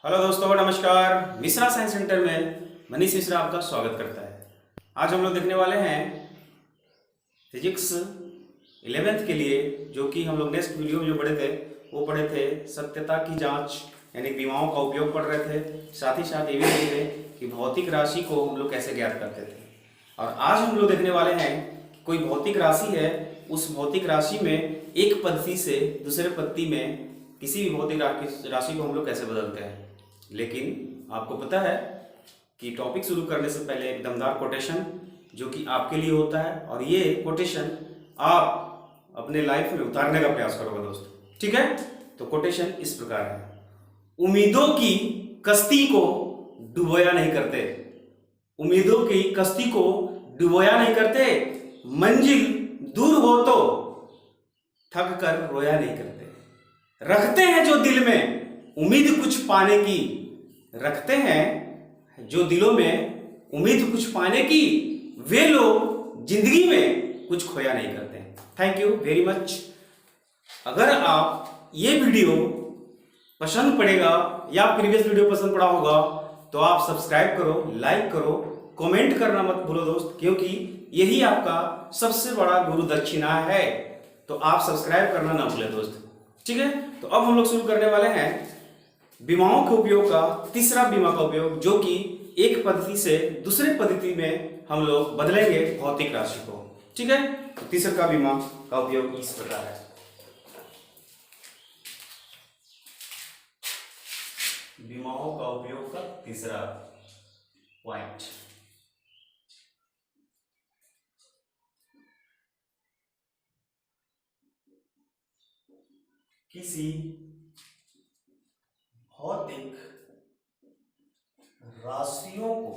Hello दोस्तों, नमस्कार। Mishra science centre में मनीष मिश्रा आपका स्वागत करता है। आज हम लोग देखने वाले हैं फिजिक्स 11th के लिए, जो कि हम लोग नेक्स्ट वीडियो में जो पढ़े थे सत्यता की जांच, यानी विमाओं का उपयोग पढ़ रहे थे। साथ ही साथ ये भी देख रहे कि भौतिक राशि को हम लोग कैसे ज्ञात करते थे। और आज हम लोग देखने वाले हैं कि कोई भौतिक राशि है, उस भौतिक राशि में एक पद्धति से दूसरे पद्धति में किसी भी भौतिक राशि को हम लोग कैसे बदलते हैं। लेकिन आपको पता है कि टॉपिक शुरू करने से पहले एक दमदार कोटेशन जो कि आपके लिए होता है, और ये कोटेशन आप अपने लाइफ में उतारने का प्रयास करोगे दोस्त। ठीक है, तो कोटेशन इस प्रकार है। उम्मीदों की कश्ती को डुबोया नहीं करते, उम्मीदों की कश्ती को डुबोया नहीं करते, मंजिल दूर हो तो थक कर रोया नहीं करते, रखते हैं जो दिल में उम्मीद कुछ पाने की, रखते हैं जो दिलों में उम्मीद कुछ पाने की, वे लोग जिंदगी में कुछ खोया नहीं करते। Thank you very much. अगर आप ये वीडियो पसंद पड़ेगा या प्रीवियस वीडियो पसंद पड़ा होगा तो आप सब्सक्राइब करो, लाइक करो, कमेंट करना मत भूलो दोस्त, क्योंकि यही आपका सबसे बड़ा गुरु दक्षिणा है। तो आप सब्सक्राइब करना ना भूलें दोस्त। ठीक है, तो अब हम लोग शुरू करने वाले हैं विमाओं के उपयोग का तीसरा विमा का उपयोग, जो कि एक पद्धति से दूसरे पद्धति में हम लोग बदलेंगे भौतिक राशि को। ठीक है, तो तीसरा का विमा का उपयोग इस प्रकार है। विमाओं का उपयोग का तीसरा पॉइंट, किसी भौतिक राशियों को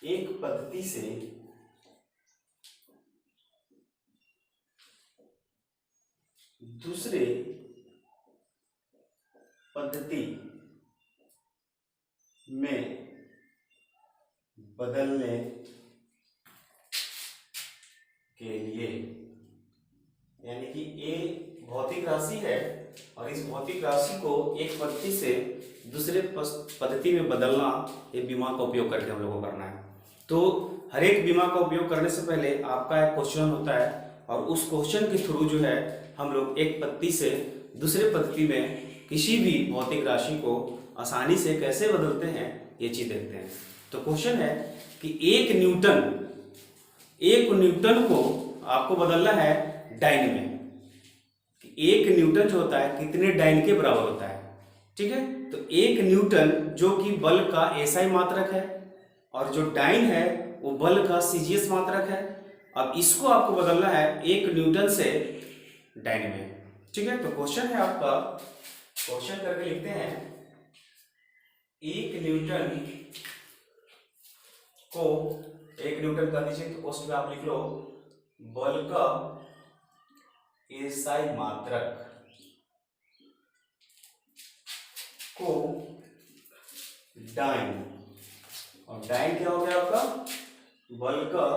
एक पद्धति से दूसरे पद्धति में बदलने के लिए, यानी कि ए भौतिक राशि है और इस भौतिक राशि को एक पद्धति से दूसरे पद्धति में बदलना, ये बीमा का उपयोग करके हम लोग को करना है। तो हर एक बीमा का उपयोग करने से पहले आपका एक क्वेश्चन होता है, और उस क्वेश्चन के थ्रू जो है हम लोग एक पद्धति से दूसरे पद्धति में किसी भी भौतिक राशि को आसानी से कैसे बदलते हैं ये चीज देखते हैं। तो क्वेश्चन है कि एक न्यूटन को आपको बदलना है डाइन में। एक न्यूटन जो होता है कितने डाइन के बराबर होता है। ठीक है, तो एक न्यूटन जो कि बल का एसआई मात्रक है, और जो डाइन है वो बल का सीजीएस मात्रक है। अब इसको आपको बदलना है एक न्यूटन से डाइन में। ठीक है, तो क्वेश्चन है आपका, क्वेश्चन करके लिखते हैं, एक न्यूटन कर दीजिए, तो क्वेश्चन में आप लिख लो बल का एसआई मात्रक को डाइन, और डाइन क्या हो गया आपका, बल का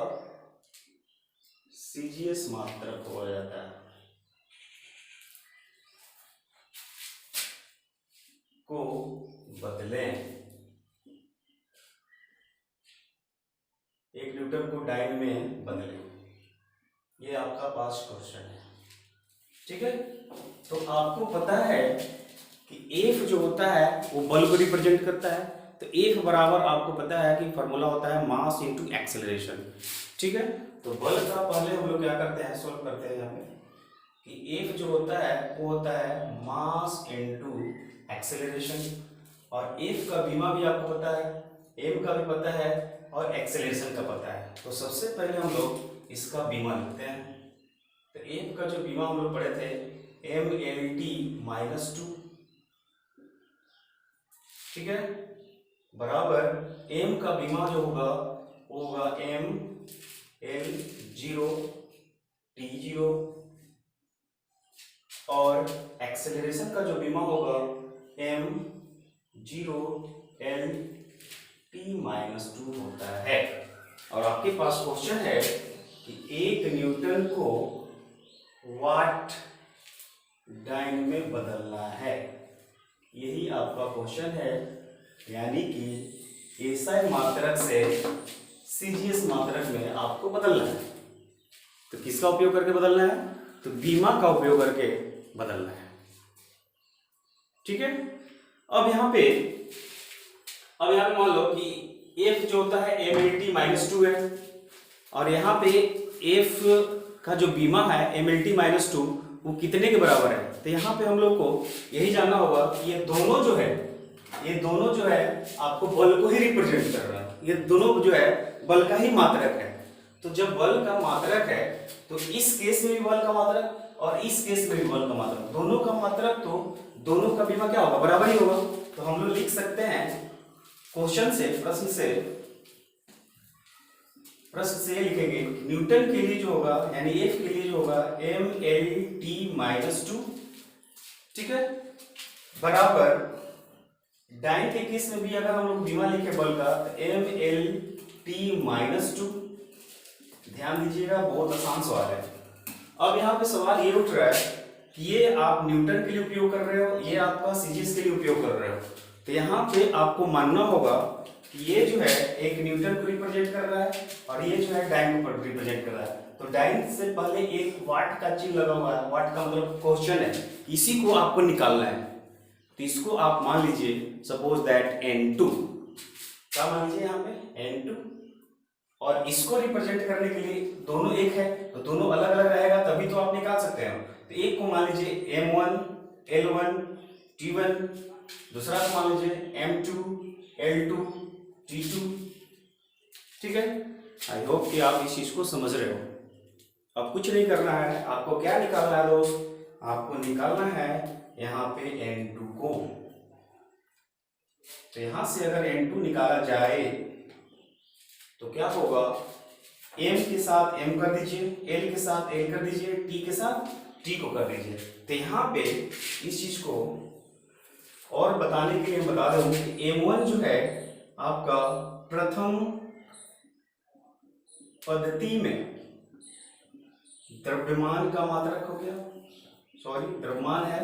सीजीएस मात्रक हो जाता है, को बदलें। एक न्यूटन को डाइन में बदलें, ये आपका पास क्वेश्चन है। ठीक है, तो आपको पता है कि F जो होता है वो बल को रिप्रेजेंट करता है। तो F बराबर आपको पता है कि फॉर्मूला होता है मास इनटू एक्सेलरेशन। ठीक है, तो बल का पहले हम लोग क्या करते हैं, सॉल्व करते हैं यहाँ पे कि F जो होता है वो होता है मास इनटू एक्सेलरेशन, और F का बीमा भी आपको पता है, M का भी पता है, और एक्सेलरेशन का पता है। तो सबसे पहले हम लोग इसका बीमा लिखते हैं। तो F का जो बीमा हम लोग पढ़े थे mLT-2, ठीक है, बराबर M का बीमा जो होगा वो होगा mL0T0, और एक्सेलरेशन का जो बीमा होगा m0L-T-2 होता है। और आपके पास क्वेश्चन है कि एक न्यूटन को वाट डाइन में बदलना है। यही आपका क्वेश्चन है, यानी कि एसआई मात्रक से सीजीएस मात्रक में आपको बदलना है। तो किसका उपयोग करके बदलना है? तो बीमा का उपयोग करके बदलना है। ठीक है। अब यहाँ पे मान लो कि एफ जो होता है MLT -2 है, और यहाँ पे एफ का जो बीमा है MLT -2 वो कितने के बराबर है? तो यहाँ पे हम लोग को यही जानना होगा कि ये दोनों जो है आपको बल को ही रिप्रेजेंट कर रहा है। ये दोनों जो है बल का ही मात्रक है। तो जब बल का मात्रक है तो इस केस में भी बल का मात्रक और इस केस में भी बल का मात्रक, दोनों का मात्रक, तो दोनों का बीमा क्या होगा? बराबर ही होगा। तो हम लोग लिख सकते हैं प्रश्न से लिखेंगे न्यूटन के लिए जो होगा, यानी एफ के लिए जो होगा MLT -2, ठीक है, बराबर डाइन के केस में भी अगर हम लोग बीमा लिखे बल का तो MLT -2। ध्यान दीजिएगा, बहुत आसान सवाल है। अब यहाँ पे सवाल ये उठ रहा है कि ये आप न्यूटन के लिए उपयोग कर रहे हो, ये आपका सीजीएस के लिए उपयोग कर रहे हो। तो यहाँ पे आपको मानना होगा कि ये जो है एक न्यूटन को रिप्रेजेंट कर रहा है और ये जो है डाइन को रिप्रेजेंट कर रहा है। तो डाइन से पहले एक वाट का चिन्ह लगा हुआ है, वाट का मतलब क्वेश्चन है, इसी को आपको निकालना है। तो इसको आप मान लीजिए सपोज दैट N2, क्या मान लीजिए यहाँ पे N2, और इसको रिप्रेजेंट करने के लिए दोनों एक है तो दोनों अलग अलग रहेगा, तभी तो आप निकाल सकते हैं। तो एक को मान लीजिए M1 L1 T1, दूसरा को मान लीजिए M2 L2 T2। ठीक है, आई होप कि आप इस चीज को समझ रहे हो। अब कुछ नहीं करना है, आपको क्या निकालना है दोस्त? आपको निकालना है यहाँ पे N2 को। तो यहां से अगर N2 निकाला जाए तो क्या होगा? M के साथ M कर दीजिए, L के साथ L कर दीजिए, T के साथ T को कर दीजिए। तो यहाँ पे इस चीज को और बताने के लिए बता दूं कि M1 जो है आपका प्रथम पद्धति में द्रव्यमान का मात्रक हो गया, द्रव्यमान है।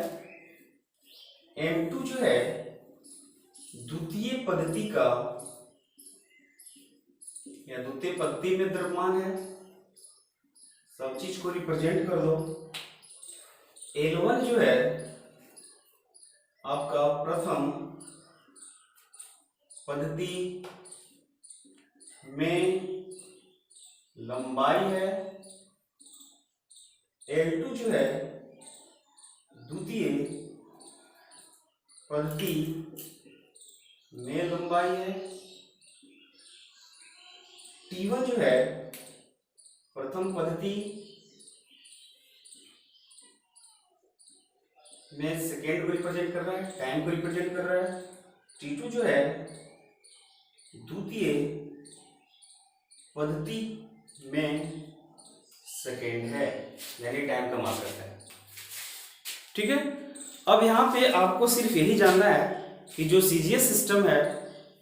M2 जो है द्वितीय पद्धति का या द्वितीय पद्धति में द्रव्यमान है। सब चीज को रिप्रेजेंट कर दो। L1 जो है आपका प्रथम पद्धति में लंबाई है। L2 जो है द्वितीय पद्धति में लंबाई है। T1 जो है प्रथम पद्धति में सेकेंड को रिप्रेजेंट कर रहा है, टाइम को रिप्रेजेंट कर रहा है। T2 जो है द्वितीय पद्धति में सेकेंड है, यानी टाइम का मात्रक है। ठीक है। अब यहाँ पे आपको सिर्फ यही जानना है कि जो सीजीएस सिस्टम है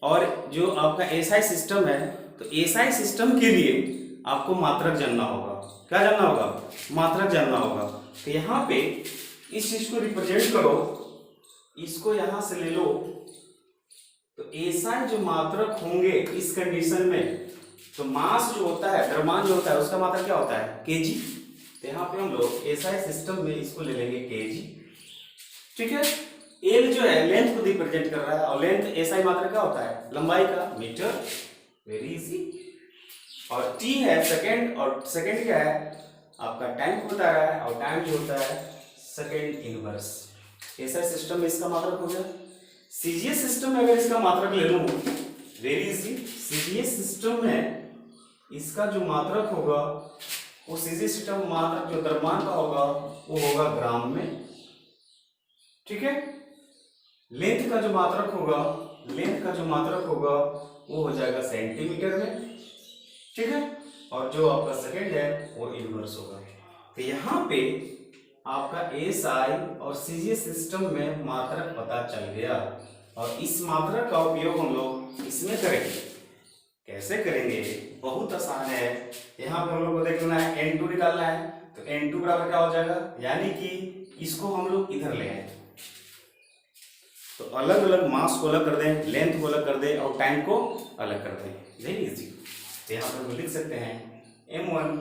और जो आपका एसआई सिस्टम है, तो एसआई सिस्टम के लिए आपको मात्रक जानना होगा। क्या जानना होगा? मात्रक जानना होगा। तो यहाँ पे इस चीज को रिप्रेजेंट करो, इसको यहां से ले लो। तो एसआई जो मात्रक होंगे इस कंडीशन में, तो मास जो होता है, द्रव्यमान जो होता है, उसका मात्रक क्या होता है? केजी। तो यहाँ पे हम लोग एसआई सिस्टम में इसको ले लेंगे केजी। ठीक है। एल जो है लेंथ को रिप्रेजेंट कर रहा है, और लेंथ एसआई मात्रक क्या होता है? लंबाई का, मीटर। Very easy. और टी है सेकंड, और सेकंड क्या है? आपका टाइम को बता रहा है, और टाइम जो होता है सेकंड इनवर्स। एसआई सिस्टम में इसका मात्रक हो गया। सीजीएस सिस्टम में अगर इसका मात्रक ले लूं, वेरी इजी। सीजीएस सिस्टम में इसका जो मात्रक होगा, वो सीजीएस सिस्टम मात्रक जो द्रव्यमान का होगा वो होगा ग्राम में। ठीक है। लेंथ का जो मात्रक होगा, वो हो जाएगा सेंटीमीटर में। ठीक है। और जो आपका सेकंड है वो इनवर्स होगा। तो यहाँ पे आपका एसआई और सीजीएस सिस्टम में मात्रक पता चल गया, और इस मात्रक का उपयोग हम लोग इसमें करेंगे। कैसे करेंगे? बहुत आसान है। यहाँ पे हम लोग को देखना है N2 निकालना है। तो N2 बराबर क्या हो जाएगा? यानी कि इसको हम लोग इधर ले आए, तो अलग अलग मास को अलग कर दें, लेंथ को अलग कर दें और टाइम को अलग कर दें, वेरी इजी। तो यहाँ पर हम लिख सकते हैं m1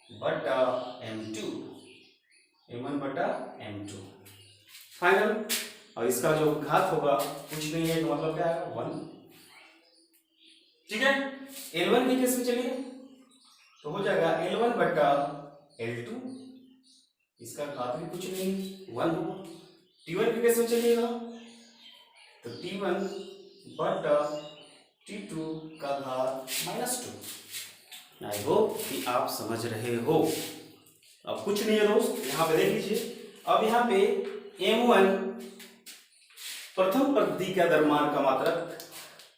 बटा m2, m1 बटा m2 फाइनल। और इसका जो घात होगा कुछ नहीं है, तो मतलब क्या है 1, ठीक है। L1 के केस में चलिए तो हो जाएगा L1 बटा L2, इसका घात भी कुछ नहीं 1 होगा। T1 के केस में चलिएगा तो T1 बटा T2 का घात -2। आई होप कि आप समझ रहे हो। अब कुछ नहीं है दोस्त, यहाँ पे देख लीजिए। अब यहाँ पे M1 प्रथम पद्धति का द्रव्यमान का मात्रक,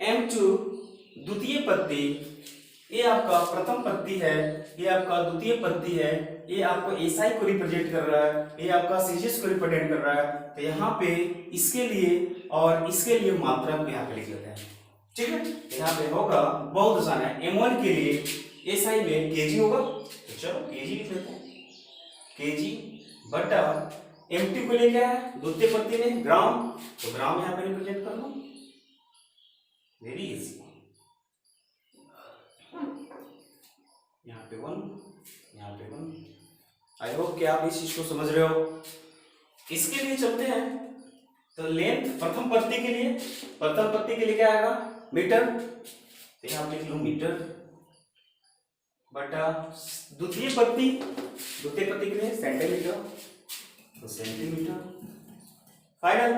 M2 द्वितीय पद्धति, ये आपका प्रथम पद्धति है, ये आपका द्वितीय पद्धति है, ये आपको एसआई को रिप्रेजेंट कर रहा है, ये आपका सीजीएस को रिप्रेजेंट कर रहा है। तो यहाँ पे इसके लिए और इसके लिए मात्रा को यहाँ पे लिख लेते हैं, ठीक है। यहाँ पे होगा, बहुत आसान है। M1 के लिए एसआई में केजी होगा, तो चलो केजी लिख लेते हैं, केजी बटा M2 को लिए क्या है द्वितीय पद्धति में ग्राम, तो ग्राम यहाँ पे रिप्रेजेंट कर लो, वेरी इजी। यहाँ पे 1, यहाँ पे 1। आई होप कि आप इस चीज को समझ रहे हो। इसके लिए चलते हैं, तो लेंथ प्रथम पद्धति के लिए, प्रथम पद्धति के लिए क्या आएगा मीटर, तो यहाँ लिख लो मीटर बटा द्वितीय पद्धति, द्वितीय पद्धति के लिए सेंटीमीटर, तो सेंटीमीटर फाइनल।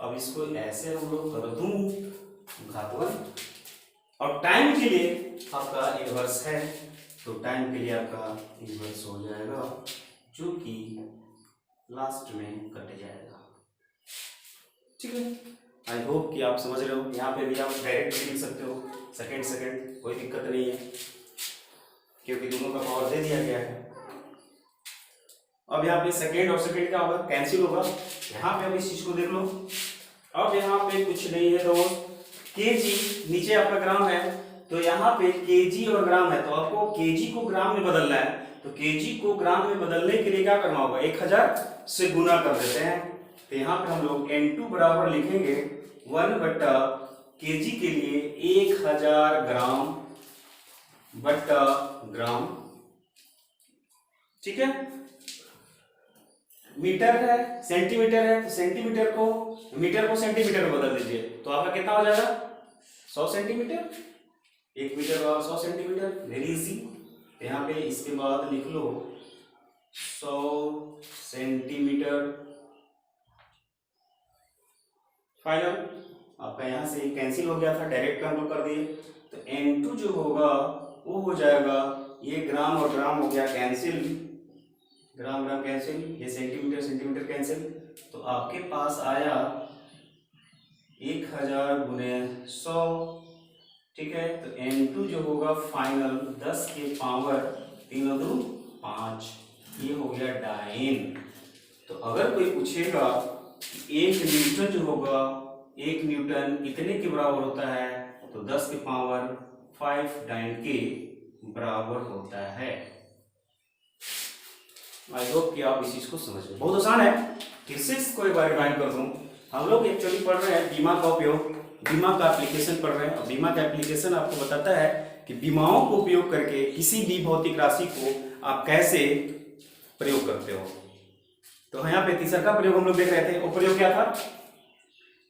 अब इसको ऐसे हम लोग कर दूं घात 1, और टाइम के लिए आपका इनवर्स है, तो टाइम के लिए आपका इनवर्स हो जाएगा, जो कि लास्ट में कट जाएगा, ठीक है। आई होप कि आप समझ रहे हो। यहाँ पे भी आप डायरेक्ट लिख सकते हो, सेकंड सेकंड, कोई दिक्कत नहीं है, क्योंकि दोनों का पावर दे दिया गया है। अब यहाँ पे सेकंड और सेकंड क्या होगा, कैंसिल होगा। यहाँ पे अब इस चीज को देख लो। अब यहाँ पे कुछ नहीं है दोस्त, केजी नीचे आपका ग्राम है, तो यहाँ पे केजी और ग्राम है, तो आपको केजी को ग्राम में बदलना है। तो केजी को ग्राम में बदलने के लिए क्या करना होगा, 1000 से गुना कर देते हैं। तो यहाँ पे हम लोग N2 बराबर लिखेंगे 1 बटा केजी के लिए 1000 ग्राम बटा ग्राम, ठीक है। मीटर है, सेंटीमीटर है, तो सेंटीमीटर को मीटर को सेंटीमीटर में बदल दीजिए, तो आपका कितना हो जाएगा 100 सेंटीमीटर, 1 मीटर और 100 सेंटीमीटर, वेरी इजी। यहाँ पे इसके बाद लिख लो 100 सेंटीमीटर फाइनल। आपका यहाँ से कैंसिल हो गया था, डायरेक्ट हम लोग कर दिए, तो N2 जो होगा वो हो जाएगा, ये ग्राम और ग्राम हो गया कैंसिल, ग्राम ग्राम कैंसिल, ये सेंटीमीटर सेंटीमीटर कैंसिल, तो आपके पास आया 1000 गुने 100, ठीक है। तो N2 जो होगा फाइनल 10 के पावर 3 और 2 5, ये हो गया डाइन। तो अगर कोई पूछेगा कि 1 न्यूटन जो होगा, 1 न्यूटन कितने के बराबर होता है, तो 10 के पावर 5 डाइन के बराबर होता है। आई होप कि आप इस चीज को समझ गए, बहुत आसान है। फिर से इसको एक बार रिवाइंड कर दूं। हम लोग एक्चुअली पढ़ रहे हैं बीमा का उपयोग, बीमा का एप्लीकेशन पढ़ रहे हैं, और बीमा का एप्लीकेशन आपको बताता है कि बीमाओं को उपयोग करके किसी भी भौतिक राशि को आप कैसे प्रयोग करते हो। तो यहाँ पे तीसरा का प्रयोग हम लोग देख रहे थे। वो प्रयोग क्या था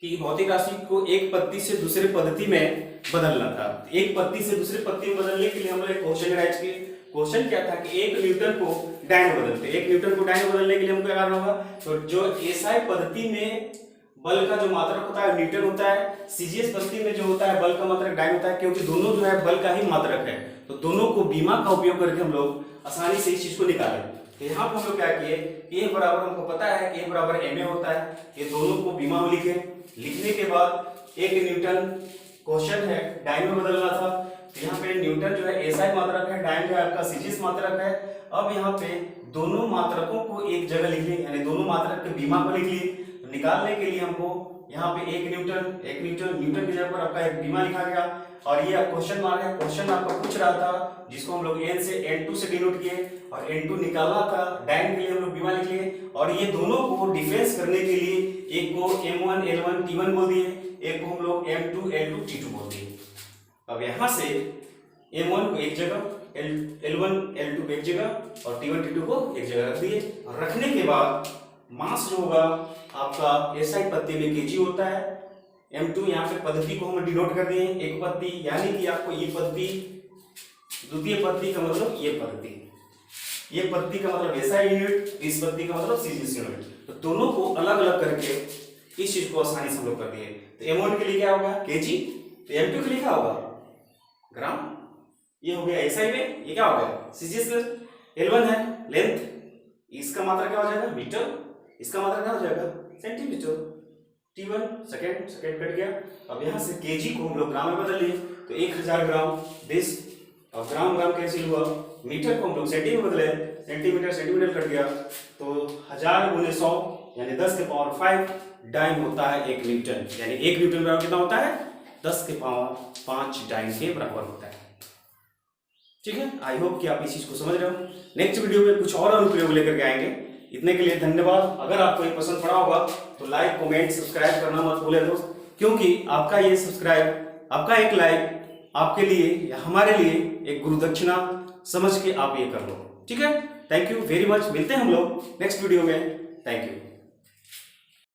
कि भौतिक राशि को एक पद्धति से दूसरे पद्धति में बदलना था। एक पद्धति से दूसरे पद्धति में बदलने के लिए हम लोग एक क्वेश्चन राइज किए। क्वेश्चन क्या था कि 1 न्यूटन को डाइन में बदलते, 1 न्यूटन को डाइन में बदलने के लिए हमको क्या करना होगा, तो जो एसआई पद्धति में बल का जो मात्रक होता है न्यूटन होता है, सीजीएस पद्धति में जो होता है बल का मात्रक डाइन होता है, क्योंकि दोनों जो है बल का ही मात्रक है। तो दोनों को बीमा का उपयोग करके हम लोग आसानी से इस चीज को निकालें। तो यहाँ पर हम लोग क्या किए, ए बराबर हमको पता है ए बराबर एम ए होता है, ये दोनों को बीमा में लिखे। लिखने के बाद 1 न्यूटन क्वेश्चन है डाइन में बदलना था, तो यहाँ पे न्यूटन जो है एसआई मात्रक है, डाइन जो है आपका सीजीएस मात्रक है। अब यहाँ पे दोनों मात्रकों को एक जगह लिख लिए, यानी दोनों मात्रक के बीमा को लिख लिए। तो निकालने के लिए हमको यहाँ पे 1 न्यूटन की जगह पर आपका एक बीमा लिखा गया, और ये क्वेश्चन मार्क है। क्वेश्चन आपका पूछ रहा था जिसको हम लोग n से n2 से डिनोट किए, और N2 निकालना था, डाइन के लिए हम लोग बीमा लिख लिए, और ये दोनों को डिफरेंस करने के लिए एक को M1 L1 T1 बोल दिए, एक को हम लोग M2 L2 T2 बोल दिए। अब यहाँ से M1 को एक जगह, L1 L2 को एक जगह और T1 T2 को एक जगह रख दिए। और रखने के बाद मास जो होगा आपका SI पत्ती में kg होता है। M2 यहाँ पे पद्धति को हम डिनोट कर दिए, एक पत्ती, यानी कि आपको ये पत्ती, द्वितीय पत्ती का मतलब ये पत्ती, ये पत्ती का मतलब SI यूनिट, इस पत्ती का मतलब CGS यूनिट। तो दोनों को अलग अलग करके इस चीज को आसानी से हम लोग कर दिए। तो M1 के लिए क्या होगा kg, तो M2 के लिए क्या होगा ग्राम, ये हो गया SI में, ये क्या हो गया CGS में। L1 है लेंथ, इसका मात्रा क्या हो जाएगा मीटर, इसका मात्रा क्या हो जाएगा centimetre. T1 second, second cut गया। अब यहाँ से kg को हम लोग ग्राम में बदल लिए, तो 1000 ग्राम दिस, और ग्राम ग्राम कैंसिल हुआ, मीटर को हम लोग सेंटी में बदले, सेंटीमीटर सेंटीमीटर कट गया, तो 1000 गुने 100 यानी 10 के पावर 5 डाइन होता है 1 न्यूटन, यानी 1 न्यूटन बराबर कितना होता है 10 के पावर 5 डाइन के बराबर होता है। ठीक है, आई होप कि आप इस चीज को समझ रहे हो। नेक्स्ट वीडियो में कुछ और अनुप्रयोग लेकर के आएंगे। इतने के लिए धन्यवाद। अगर आपको ये पसंद पड़ा होगा तो लाइक कमेंट सब्सक्राइब करना मत भूले दोस्त, क्योंकि आपका ये सब्सक्राइब, आपका एक लाइक आपके लिए या हमारे लिए एक गुरु दक्षिणा समझ के आप ये कर लो। ठीक है, थैंक यू वेरी मच। मिलते हैं हम लोग नेक्स्ट वीडियो में। Thank you.